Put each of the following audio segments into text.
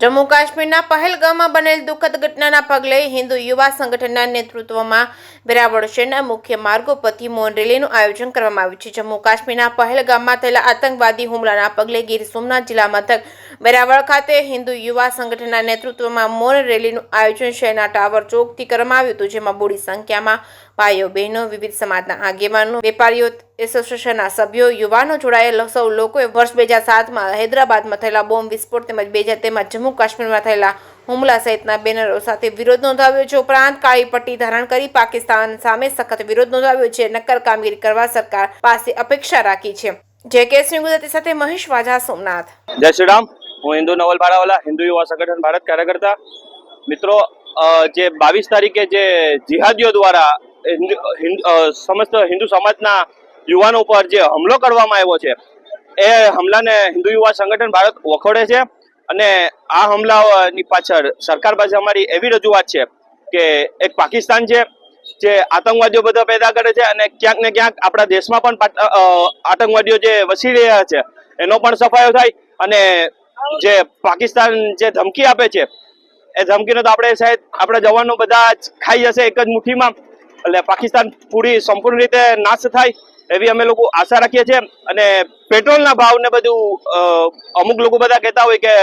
જમ્મુ કાશ્મીરના પહેલગામમાં બનેલ દુઃખદ ઘટનાના પગલે હિન્દુ યુવા સંગઠનના નેતૃત્વમાં વેરાવળ શહેરના મુખ્ય માર્ગો પરથી મૌન રેલીનું આયોજન કરવામાં આવ્યું છે। જમ્મુ કાશ્મીરના પહેલગામમાં થયેલા આતંકવાદી હુમલાના પગલે ગીર સોમનાથ જિલ્લા મથક વેરાવળ ખાતે હિન્દુ યુવા સંગઠનના નેતૃત્વમાં મૌન રેલીનું આયોજન શહેરના ટાવર ચોકથી કરવામાં આવ્યું હતું, જેમાં મોટી સંખ્યામાં ભાઈઓ બહેનો, વિવિધ સમાજના આગેવાનો, વેપારીઓ, એસોસિએશનના સભ્યો, યુવાનો જોડાયેલા સૌ લોકોએ વર્ષ 2007માં હૈદરાબાદમાં થયેલા બોમ્બ વિસ્ફોટ તેમજ જમ્મુ કાશ્મીરમાં થયેલા હુમલા સહિતના બેનરો સાથે વિરોધ નોંધાવ્યો છે। ઉપરાંત કાળી પટ્ટી ધારણ કરી પાકિસ્તાન સામે સખત વિરોધ નોંધાવ્યો છે। નક્કર કામગીરી કરવા સરકાર પાસે અપેક્ષા રાખી છે। જે કેસની ગુજરાતી સાથે મહેશ વાજા, સોમનાથ। જય શ્રી રામ। હું હિન્દુ નવલ ભાડાવાલા, હિન્દુ યુવા સંગઠન ભારત કાર્યકર્તા। મિત્રો, જે 22 તારીખે જે જિહાદીઓ દ્વારા સમસ્ત હિન્દુ સમાજના યુવાનો પર જે હુમલો કરવામાં આવ્યો છે, એ હુમલાને હિન્દુ યુવા સંગઠન ભારત વખોડે છે અને આ હુમલાની પાછળ સરકાર પાસે અમારી એવી રજૂઆત છે કે એક પાકિસ્તાન છે જે આતંકવાદીઓ બધા પેદા કરે છે અને ક્યાંક ને ક્યાંક આપણા દેશમાં પણ આતંકવાદીઓ જે વસી રહ્યા છે એનો પણ સફાયો થાય અને જે પાકિસ્તાન જે ધમકી આપે છે એ ધમકીનો તો આપણે સાહેબ આપણા જવાનો બધા જ ખાઈ જશે એક જ મુઠ્ઠીમાં, એટલે પાકિસ્તાન સંપૂર્ણ રીતે નાશ થાય એવી અમે લોકો આશા રાખીએ છીએ। અને પેટ્રોલના ભાવ ને બધું અમુક લોકો બધા કહેતા હોય કે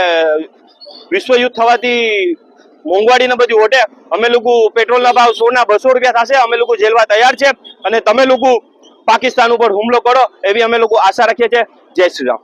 વિશ્વ યુદ્ધ થવાથી મોંઘવારી ને બધું ઓઢે, અમે લોકો પેટ્રોલના ભાવ 100 ના 200 રૂપિયા થશે, અમે લોકો ઝેલવા તૈયાર છે અને તમે લોકો પાકિસ્તાન ઉપર હુમલો કરો એવી અમે લોકો આશા રાખીએ છીએ। જય શ્રી રામ।